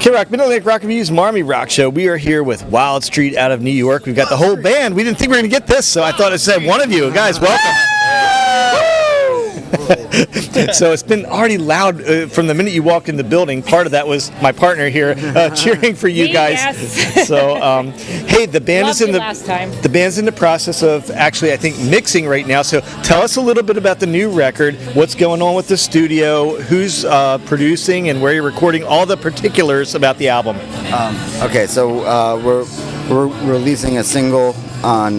K-Rock, Mid-Atlantic Rock Review's Marmy Rock Show. We are here with Wildstreet out of New York. We've got the whole band. We didn't think we were going to get this, so I thought I'd say one of you. Guys, welcome. So it's been already loud from the minute you walked in the building. Part of that was my partner here cheering for you guys. Yes. So, hey, the band is in the band's in the process of actually, I think, mixing right now. So tell us a little bit about the new record. What's going on with the studio? Who's producing and where you're recording? All the particulars about the album. Okay, so we're releasing a single on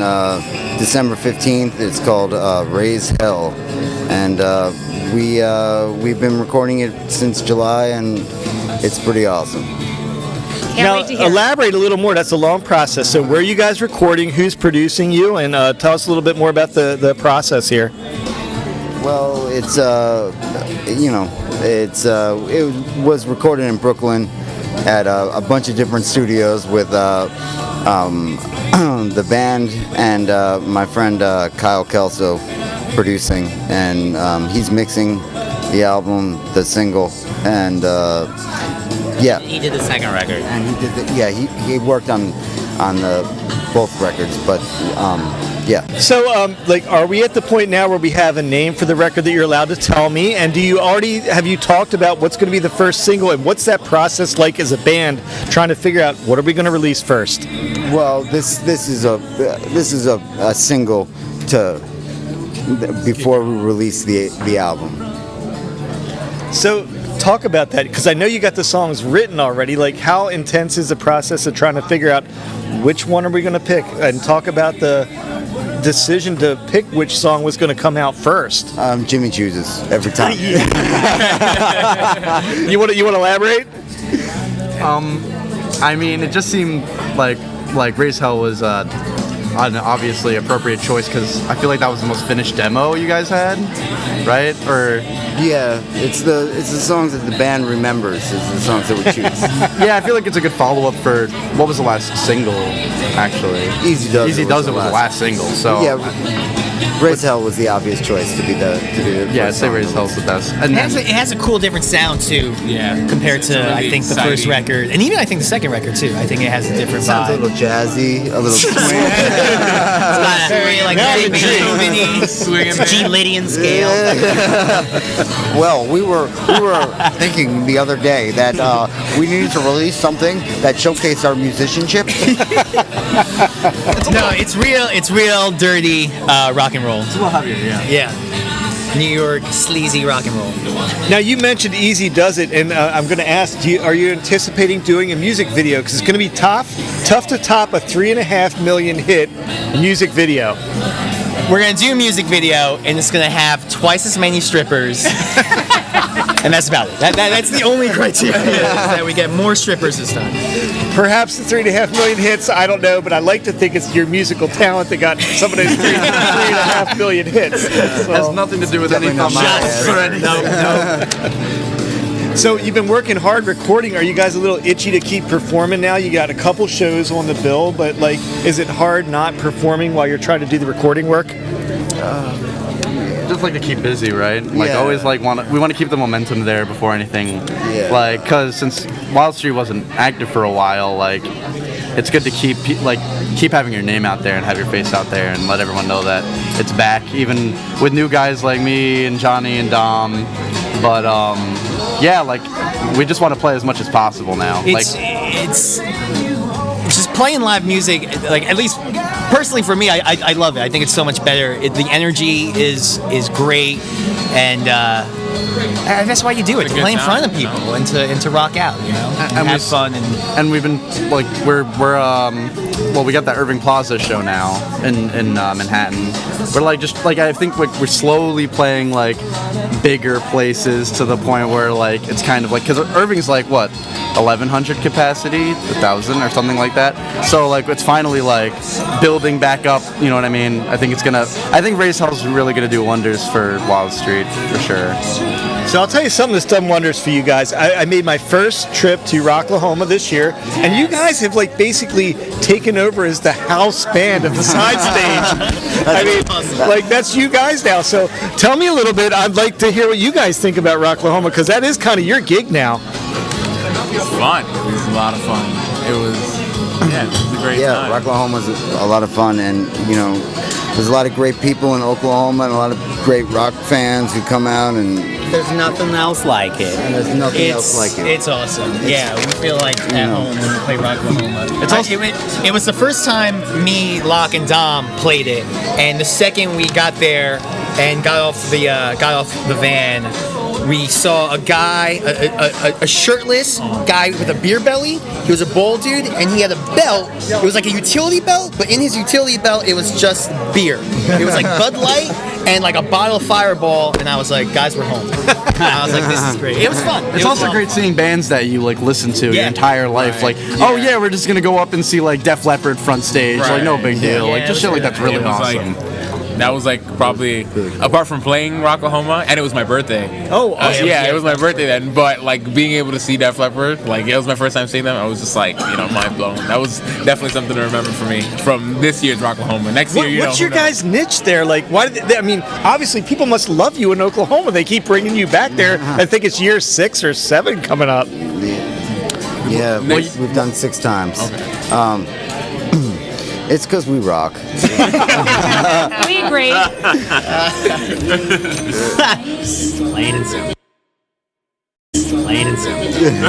December 15th. It's called Raise Hell, and we've been recording it since July, and it's pretty awesome. Now, elaborate a little more. That's a long process. So where are you guys recording? Who's producing you? And tell us a little bit more about the process here. Well, it was recorded in Brooklyn at a bunch of different studios with the band and my friend Kyle Kelso producing, and he's mixing the album, the single, and yeah. He did the second record. And he worked on both records, but yeah. So, are we at the point now where we have a name for the record that you're allowed to tell me? And have you talked about what's going to be the first single, and what's that process like as a band trying to figure out what are we going to release first? Well, this is a single before we release the album. So talk about that, because I know you got the songs written already. Like, how intense is the process of trying to figure out which one are we going to pick, and talk about the decision to pick which song was going to come out first? Jimmy chooses every time. You want to elaborate? I mean, it just seemed like Raise Hell was an obviously appropriate choice, because I feel like that was the most finished demo you guys had, right? Or yeah, it's the songs that the band remembers. It's the songs that we choose. yeah, I feel like it's a good follow-up for what was the last single, actually. Easy Does It was the last single. So yeah. Raise Hell was the obvious choice to be the yeah, I'd say Raise Hell's the best. And it has a cool different sound too. Yeah. Compared to really I think exciting. The first record, and even I think the second record too. I think it has a different sounds vibe. A little jazzy, a little swing. It's got a very like Beethoven-y, G Lydian scale. Well, we were thinking the other day that we needed to release something that showcased our musicianship. No, it's real dirty rock and roll. It's a little heavier, yeah. Yeah. New York sleazy rock and roll. Now, you mentioned Easy Does It, and I'm going to ask, are you anticipating doing a music video? Because it's going to be tough to top a 3.5 million hit music video. We're going to do a music video, and it's going to have twice as many strippers. And that's about it. That's the only criteria, is that we get more strippers this time. Perhaps the 3.5 million hits, I don't know, but I like to think it's your musical talent that got some of those 3.5 million hits. So, has nothing to do with any thumbnails or anything. No. So you've been working hard recording. Are you guys a little itchy to keep performing now? You got a couple shows on the bill, but is it hard not performing while you're trying to do the recording work? Just like to keep busy, right? Always we want to keep the momentum there before anything. Yeah. Because since Wildstreet wasn't active for a while, it's good to keep having your name out there and have your face out there and let everyone know that it's back, even with new guys like me and Johnny and Dom. But we just want to play as much as possible now. It's just playing live music, at least personally for me, I love it. I think it's so much better. The energy is great, and that's why you do it, to play in front of people and to rock out, and have fun. And we've been we got that Irving Plaza show now in Manhattan. We're I think we're slowly playing bigger places to the point where it's kind of because Irving's 1,100 capacity, 1,000 or something like that. So it's finally building back up. You know what I mean? I think Raise Hell's really gonna do wonders for Wildstreet for sure. So I'll tell you something that's done wonders for you guys. I made my first trip to Rocklahoma this year, and you guys have basically taken over as the house band of the side stage. I mean, that's you guys now. So tell me a little bit. I'd like to hear what you guys think about Rocklahoma, because that is kind of your gig now. was fun. It was a lot of fun. It was a great time. Rocklahoma was a lot of fun, and there's a lot of great people in Oklahoma and a lot of great rock fans who come out, and There's nothing else like it. there's nothing else like it. It's awesome. Yeah, we feel like at home when we play Rocklahoma. It was the first time me, Locke, and Dom played it, and the second we got there and got off the van, we saw a guy, a shirtless guy with a beer belly. He was a bald dude, and he had a belt. It was like a utility belt, but in his utility belt, it was just beer. It was like Bud Light and like a bottle of Fireball, and I was like, guys, we're home. And I was like, this is great. It was fun. It's also great seeing bands that you like listen to your entire life. Right. Like, we're just gonna go up and see like Def Leppard front stage. Like, no big deal. Yeah, like, just shit like that's really It was awesome. that was like probably, apart from playing Rocklahoma, and it was my birthday. Oh, it was my birthday then. But like being able to see Def Leppard, like it was my first time seeing them. I was just like, mind blown. That was definitely something to remember for me from this year's Rocklahoma. Next year, What's your guys' niche there? Like, why? Obviously, people must love you in Oklahoma. They keep bringing you back there. I think it's year 6 or 7 coming up. Yeah, we've done 6 times. Okay. It's because we rock. We agree. Plain and simple.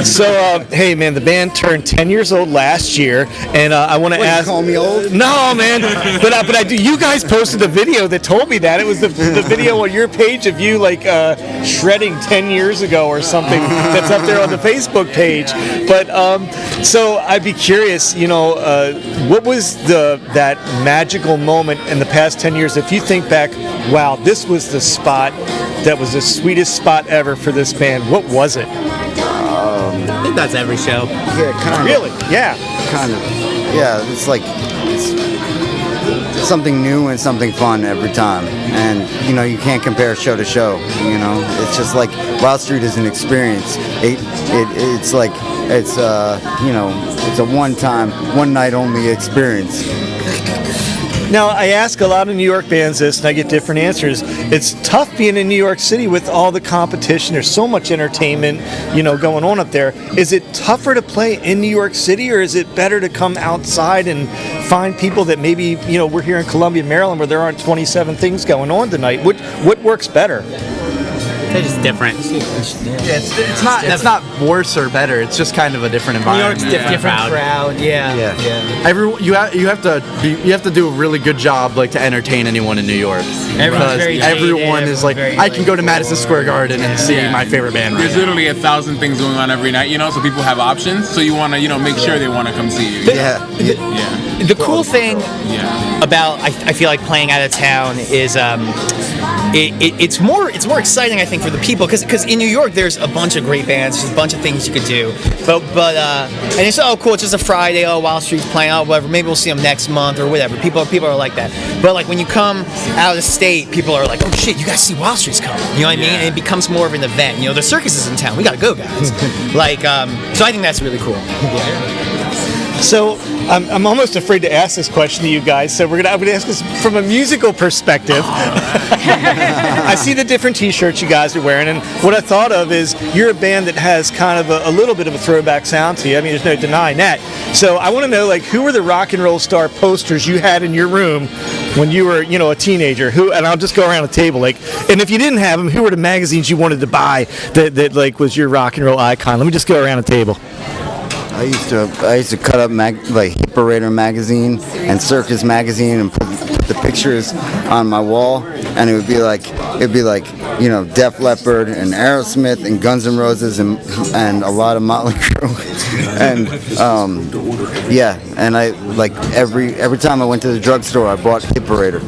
So, hey, man, the band turned 10 years old last year, and I want to ask. You call me old? No, man, but I do. You guys posted a video that told me that it was the video on your page of you like shredding 10 years ago or something. That's up there on the Facebook page. But so I'd be curious, what was that magical moment in the past 10 years? If you think back, wow, this was the spot that was the sweetest spot ever for this band. What was it? I think that's every show. Yeah, kind of. Really? Yeah. Kind of. Yeah, it's like it's something new and something fun every time. And, you can't compare show to show, It's just like Wildstreet is an experience. It's like, it's a one night only experience. Now, I ask a lot of New York bands this, and I get different answers. It's tough being in New York City with all the competition. There's so much entertainment, going on up there. Is it tougher to play in New York City, or is it better to come outside and find people that maybe, we're here in Columbia, Maryland, where there aren't 27 things going on tonight? What works better? They're just different. It's not worse or better. It's just kind of a different New environment. York's different crowd. Yeah. You have to do a really good job like to entertain anyone in New York. Everyone's very Everyone jaded, is like, very, I can go to Madison Square Garden and see my favorite band. There's literally 1,000 things going on every night, so people have options. So you want to, make sure they want to come see you. Yeah. The cool thing about I feel like playing out of town is it's more exciting, I think, for the people because in New York there's a bunch of great bands, there's a bunch of things you could do, but and it's cool, it's just a Friday, Wildstreet's playing, whatever, maybe we'll see them next month or whatever. People are like that, but like when you come out of the state, people are like, oh shit, you guys see Wildstreet's coming, you know what I mean? And it becomes more of an event. The circus is in town, we gotta go, guys. So I think that's really cool. So I'm almost afraid to ask this question to you guys. So I'm gonna ask this from a musical perspective. I see the different T-shirts you guys are wearing, and what I thought of is you're a band that has kind of a little bit of a throwback sound to you. I mean, there's no denying that. So I want to know, like, who were the rock and roll star posters you had in your room when you were, a teenager? And I'll just go around the table, like, and if you didn't have them, who were the magazines you wanted to buy that like was your rock and roll icon? Let me just go around the table. I used to cut up like Hipperator magazine and Circus magazine and put the pictures on my wall, and it would be like Def Leppard and Aerosmith and Guns N' Roses and a lot of Motley Crue, and and I like every time I went to the drugstore I bought Hipperator.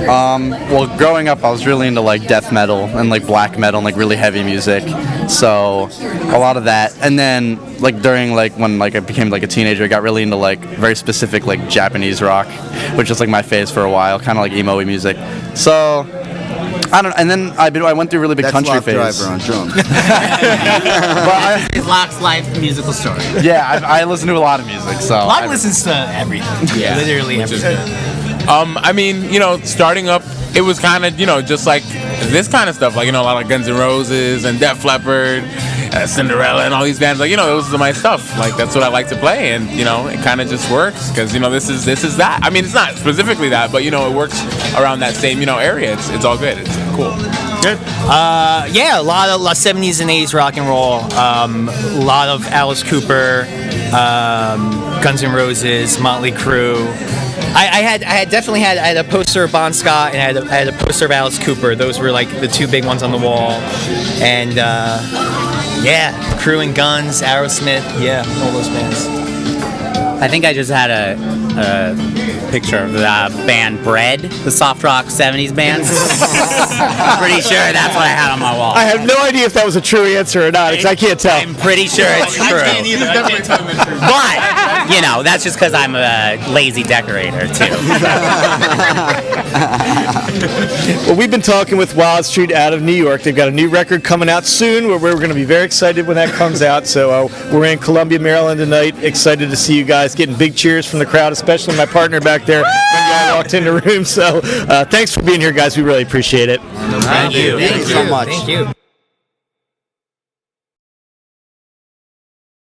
Well, growing up, I was really into like death metal and like black metal and like really heavy music. So a lot of that, and then like during like when like I became like a teenager, I got really into like very specific like Japanese rock, which was like my phase for a while, kind of like emo-y music. So I don't. And then I went through a really big country Lock phase. Driver on drums. It's Locke's life musical story. Yeah, I listen to a lot of music. So Locke listens to everything. Yeah, Literally everything. I mean, starting up, it was kind of, just like this kind of stuff, like, a lot of Guns N' Roses and Def Leppard Cinderella and all these bands. Like, those are my stuff. Like, that's what I like to play, and it kind of just works because this is that. I mean, it's not specifically that, but it works around that same area. It's all good. It's cool. Good. Yeah, a lot of 70s and 80s rock and roll. A lot of Alice Cooper, Guns N' Roses, Motley Crue. I had a poster of Bon Scott and I had a poster of Alice Cooper. Those were like the two big ones on the wall. And Crue and Guns, Aerosmith, all those bands. I think I just had a picture of the band Bread, the soft rock 70s band. I'm pretty sure that's what I had on my wall. I have no idea if that was a true answer or not, because I can't tell. I'm pretty sure it's true. But, that's just because I'm a lazy decorator, too. Well, we've been talking with Wildstreet out of New York. They've got a new record coming out soon, where we're going to be very excited when that comes out. So we're in Columbia, Maryland tonight. Excited to see you guys, getting big cheers from the crowd, especially my partner back there when y'all walked in the room. So thanks for being here, guys. We really appreciate it. Thank you. Thank you so much. Thank you.